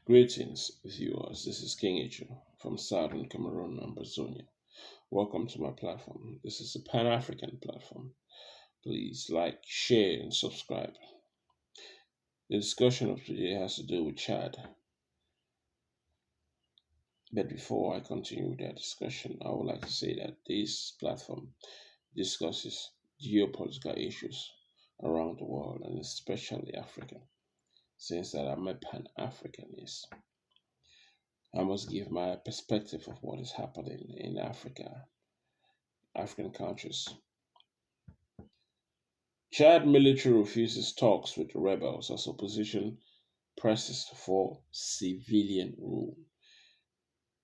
Greetings, viewers. This is King Ichu from Southern Cameroon and Brazonia. Welcome to my platform. This is a Pan African platform. Please like, share, and subscribe. The discussion of today has to do with Chad. But before I continue with that discussion, I would like to say that this platform discusses geopolitical issues around the world and especially Africa. Since that I'm a Pan Africanist, I must give my perspective of what is happening in African countries. Chad military refuses talks with rebels as opposition presses for civilian rule.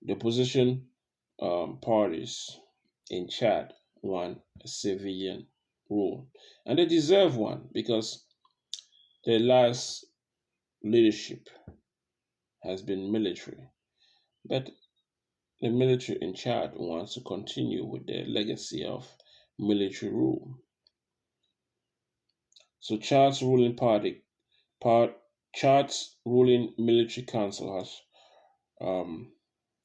The opposition parties in Chad want a civilian rule, and they deserve one because their last leadership has been military. But the military in Chad wants to continue with their legacy of military rule. So part, Chad's ruling military council has um,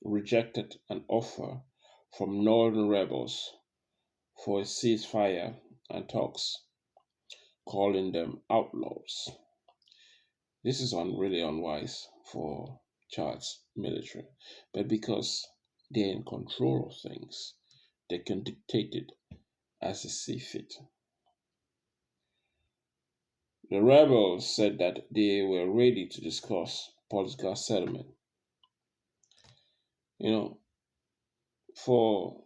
rejected an offer from northern rebels for a ceasefire and talks, calling them outlaws. This is really unwise for Chad's military, but because they're in control of things, they can dictate it as they see fit. The rebels said that they were ready to discuss political settlement. You know, for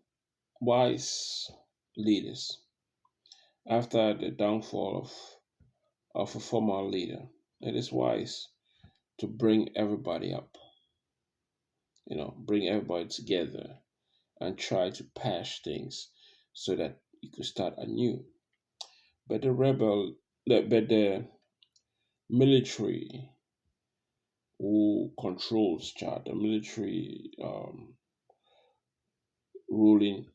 wise leaders, after the downfall of a former leader, it is wise to bring everybody up, bring everybody together and try to patch things so that you could start anew. But the military who controls Chad, the military ruling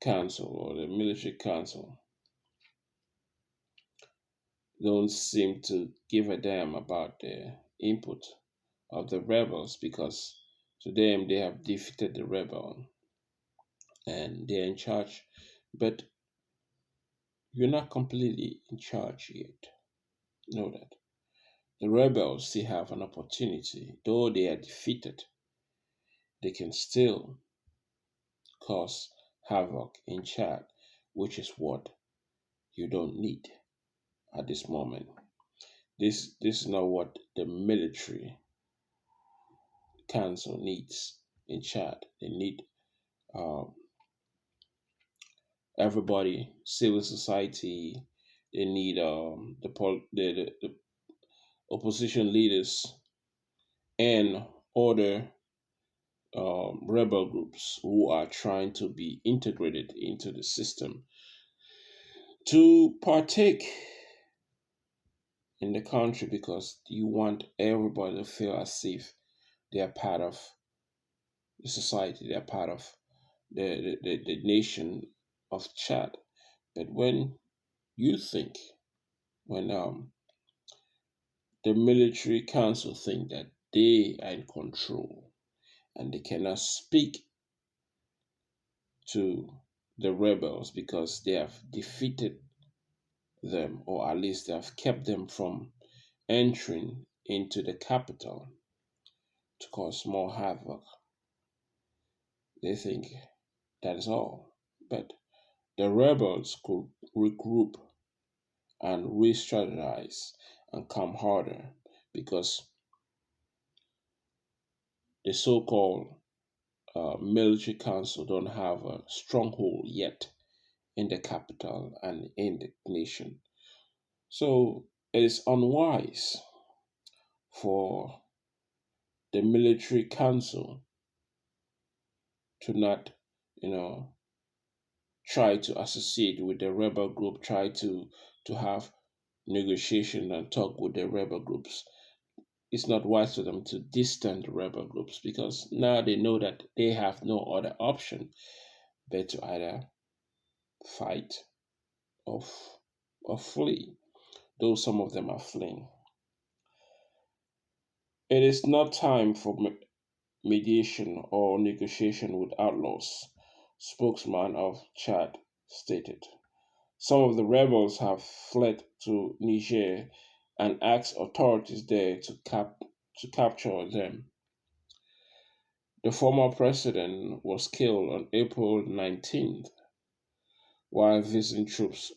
council or the military council, don't seem to give a damn about the input of the rebels because to them they have defeated the rebel and they're in charge. But you're not completely in charge yet. Know that. The rebels still have an opportunity. Though they are defeated, they can still cause havoc in Chad, which is what you don't need at this moment. This is not what the military council needs in Chad. They need um, everybody, civil society. They need the opposition leaders and other rebel groups who are trying to be integrated into the system to partake in the country because you want everybody to feel as if they are part of the society, they are part of the nation of Chad. But when you think, when the military council think that they are in control and they cannot speak to the rebels because they have defeated them, or at least they have kept them from entering into the capital to cause more havoc. They think that is all. But the rebels could regroup and re strategize and come harder because the so called military council don't have a stronghold yet in the capital and in the nation. So it is unwise for the military council to not, you know, try to associate with the rebel group, try to have negotiation and talk with the rebel groups. It's not wise for them to distance the rebel groups because now they know that they have no other option but to either fight or, or flee, though some of them are fleeing. It is not time for mediation or negotiation with outlaws, spokesman of Chad stated. Some of the rebels have fled to Niger and asked authorities there to capture them. The former president was killed on April 19th while visiting troops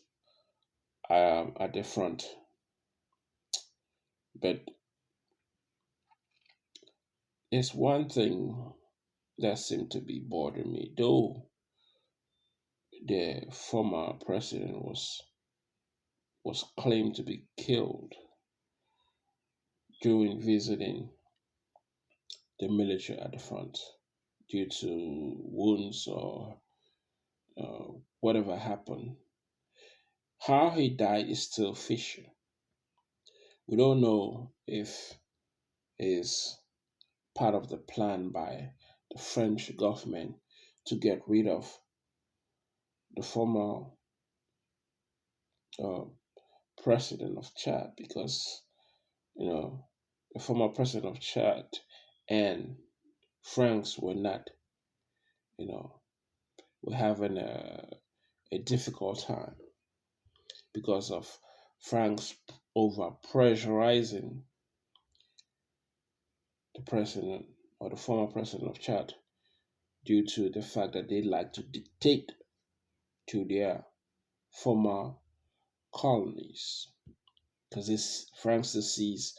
at the front. But there's one thing that seemed to be bothering me, though the former president was claimed to be killed during visiting the military at the front due to wounds or whatever happened. How he died is still fishy. We don't know if it's part of the plan by the French government to get rid of the former uh, president of Chad because the former president of Chad and France were not you know were having a difficult time because of France over pressurizing the president or the former president of Chad due to the fact that they like to dictate to their former colonies because this France sees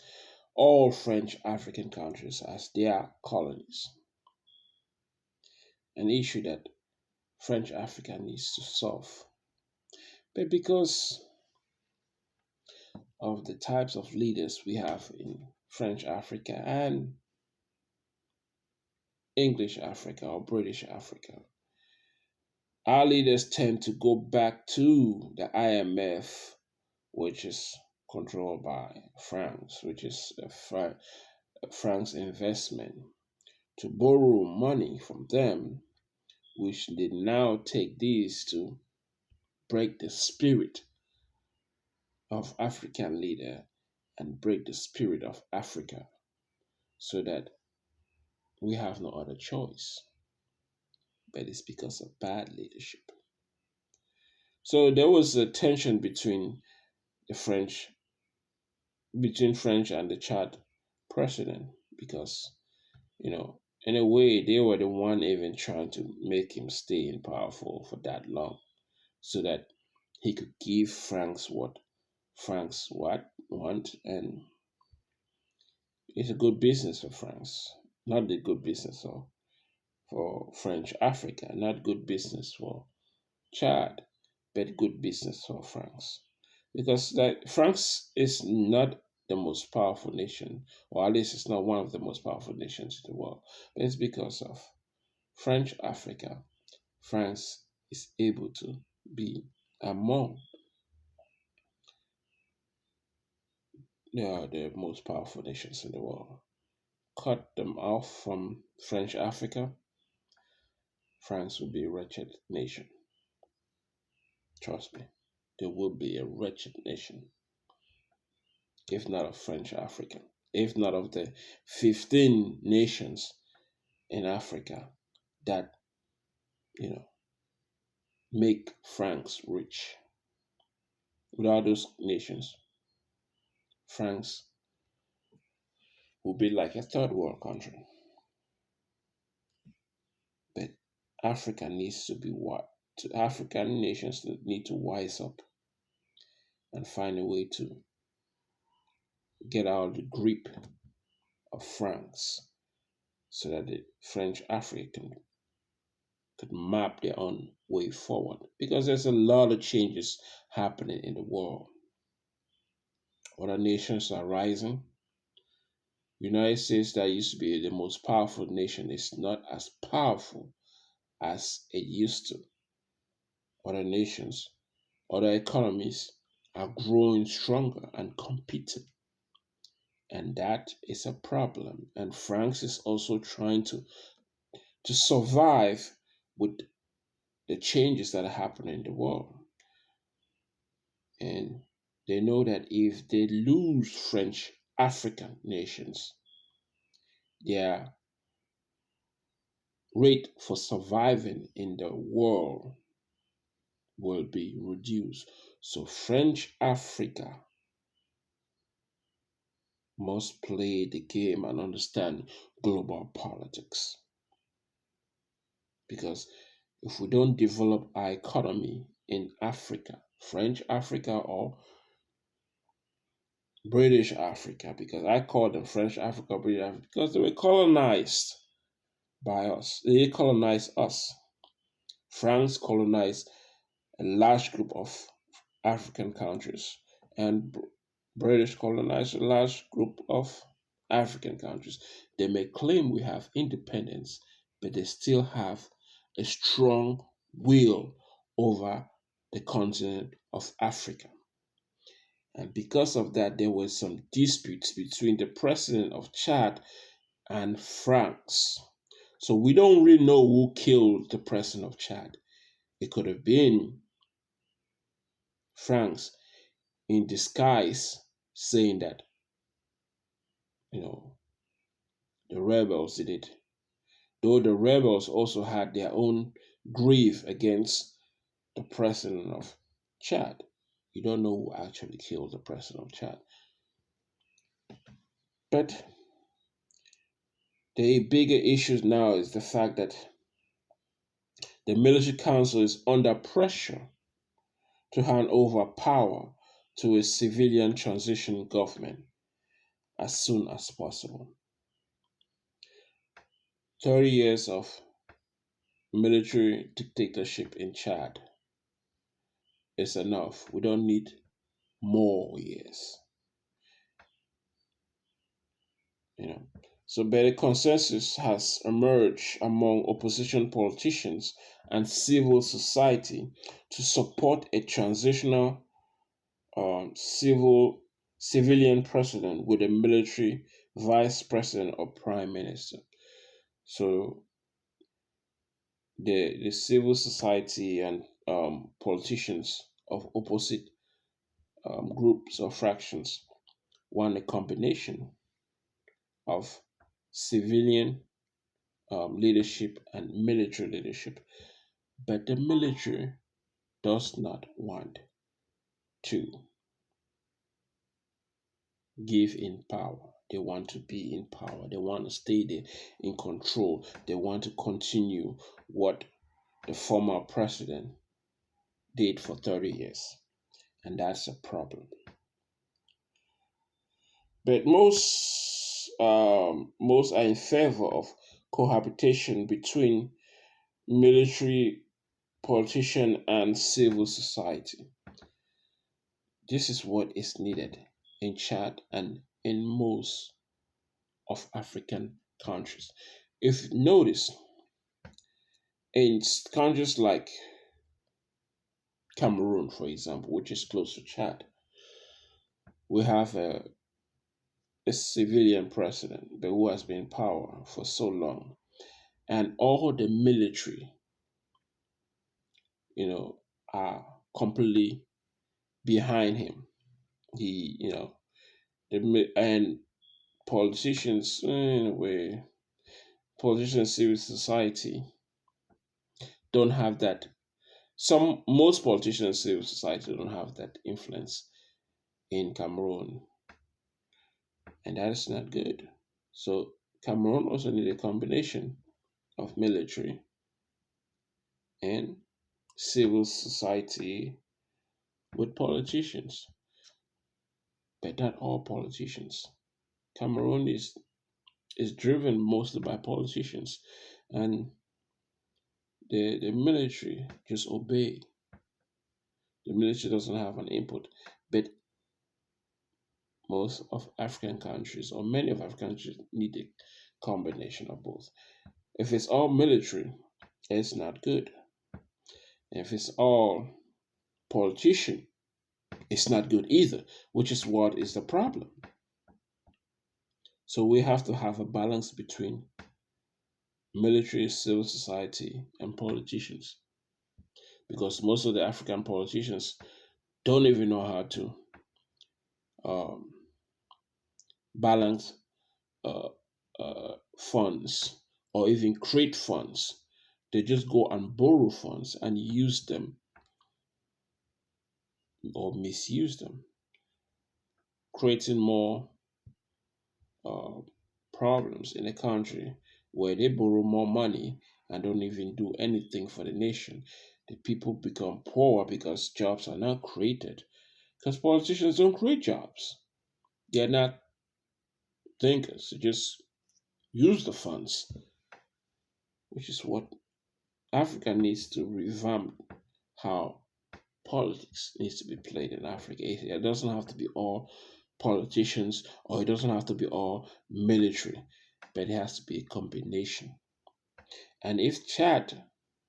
all French African countries as their colonies, an issue that French Africa needs to solve. But because of the types of leaders we have in French Africa and English Africa or British Africa, our leaders tend to go back to the IMF, which is controlled by France, which is France investment, to borrow money from them, which they now take these to break the spirit of African leader and break the spirit of Africa so that we have no other choice. But it's because of bad leadership. So there was a tension the French between French and the Chad president because, in a way they were the one even trying to make him stay in power for that long so that he could give France what want, and it's a good business for France, not the good business for French Africa, not good business for Chad, but good business for France. Because that France is not the most powerful nation, or at least it's not one of the most powerful nations in the world. But it's because of French Africa, France is able to be among the most powerful nations in the world. Cut them off from French Africa, France will be a wretched nation. Trust me, there will be a wretched nation, if not of French Africa, if not of the 15 nations in Africa that, you know, make France rich. Without those nations, France will be like a third world country. But Africa needs to be what? African nations need to wise up and find a way to get out of the grip of France so that the French African could map their own way forward. Because there's a lot of changes happening in the world. Other nations are rising. United States, that used to be the most powerful nation, is not as powerful as it used to. Other nations, other economies are growing stronger and competing. And that is a problem. And France is also trying to survive with the changes that are happening in the world. And they know that if they lose French African nations, their rate for surviving in the world will be reduced. So French Africa must play the game and understand global politics. Because if we don't develop our economy in Africa, French Africa or British Africa, because I call them French Africa, British Africa, because they were colonized by us. They colonized us. France colonized a large group of African countries, and British colonized a large group of African countries. They may claim we have independence, but they still have a strong will over the continent of Africa. And because of that, there were some disputes between the president of Chad and France. So we don't really know who killed the president of Chad. It could have been France in disguise saying that, you know, the rebels did it. Though the rebels also had their own grief against the president of Chad. You don't know who actually killed the president of Chad. But the bigger issue now is the fact that the military council is under pressure to hand over power to a civilian transition government as soon as possible. 30 years of military dictatorship in Chad is enough. We don't need more years. You know. So better consensus has emerged among opposition politicians and civil society to support a transitional civilian president with a military vice president or prime minister. So the civil society and politicians of opposite groups or fractions want a combination of civilian leadership and military leadership. But the military does not want to give in power. They want to be in power. They want to stay there in control. They want to continue what the former president did for 30 years. And that's a problem. But most are in favor of cohabitation between military, politician, and civil society. This is what is needed in Chad and in most of African countries. If you notice, in countries like Cameroon, for example, which is close to Chad, we have a civilian president, but who has been in power for so long, and all the military, are completely behind him. And politicians, in a way, politicians, civil society don't have that. Most politicians, civil society don't have that influence in Cameroon, and that is not good. So Cameroon also need a combination of military and civil society with politicians, but not all politicians. Cameroon is driven mostly by politicians, and the military just obey. The military doesn't have an input, but most of African countries or many of African countries need a combination of both. If it's all military, it's not good. If it's all politician, it's not good either, which is what is the problem. So we have to have a balance between military, civil society, and politicians, because most of the African politicians don't even know how to um, balance uh, funds or even create funds. They just go and borrow funds and use them or misuse them, creating more uh, problems in a country where they borrow more money and don't even do anything for the nation. The people become poor because jobs are not created. Because politicians don't create jobs. They're not thinkers. They just use the funds, which is what Africa needs to revamp how politics needs to be played in Africa. It doesn't have to be all politicians or it doesn't have to be all military, but it has to be a combination. And if Chad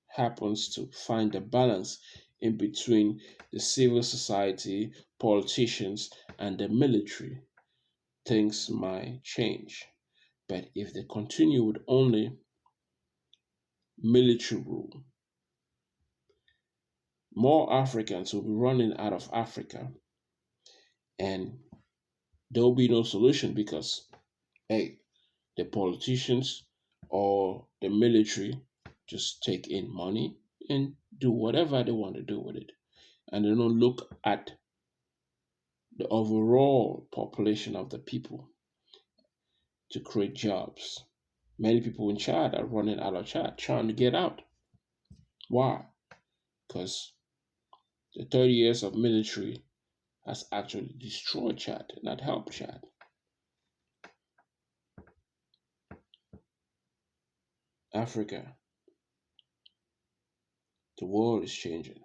happens to find a balance in between the civil society, politicians, and the military, things might change. But if they continue with only military rule, more Africans will be running out of Africa and there will be no solution because, hey, the politicians or the military just take in money and do whatever they want to do with it. And they don't look at the overall population of the people to create jobs. Many people in Chad are running out of Chad, trying to get out. Why? Because the 30 years of military has actually destroyed Chad, not helped Chad. Africa, the world is changing.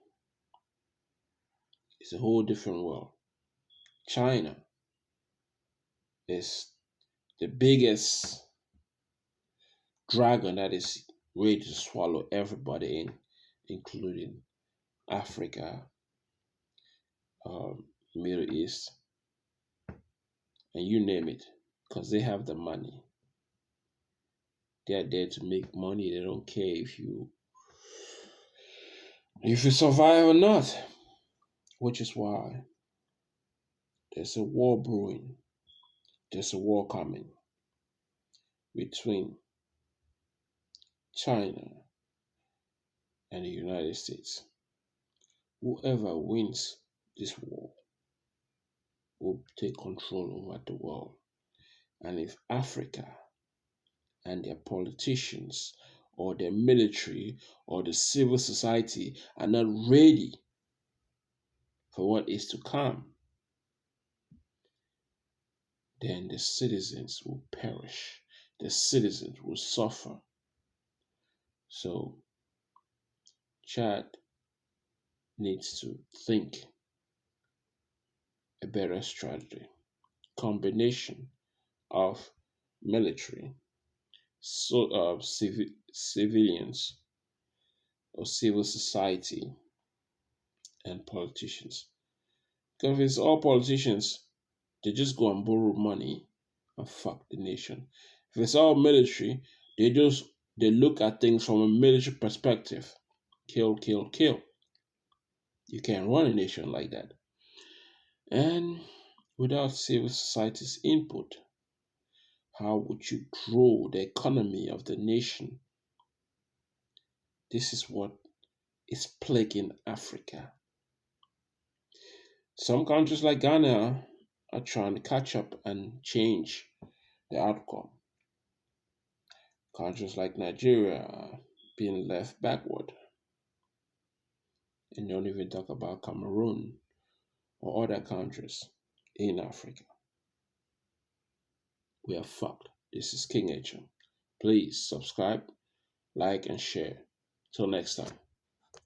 It's a whole different world. China is the biggest dragon that is ready to swallow everybody in, including Africa, Middle East, and you name it, because they have the money. They are there to make money. They don't care if you survive or not. Which is why there's a war brewing. There's a war coming between China and the United States. Whoever wins this war will take control over the world. And if Africa and their politicians or their military or the civil society are not ready for what is to come, then the citizens will perish. The citizens will suffer. So Chad needs to think a better strategy. Combination of military, civilians or civil society and politicians. Because if it's all politicians, they just go and borrow money and fuck the nation. If it's all military, they look at things from a military perspective. Kill, kill, kill. You can't run a nation like that. And without civil society's input, how would you grow the economy of the nation? This is what is plaguing Africa. Some countries like Ghana are trying to catch up and change the outcome. Countries like Nigeria are being left backward. And don't even talk about Cameroon or other countries in Africa. We are fucked. This is King HM. Please subscribe, like, and share. Till next time.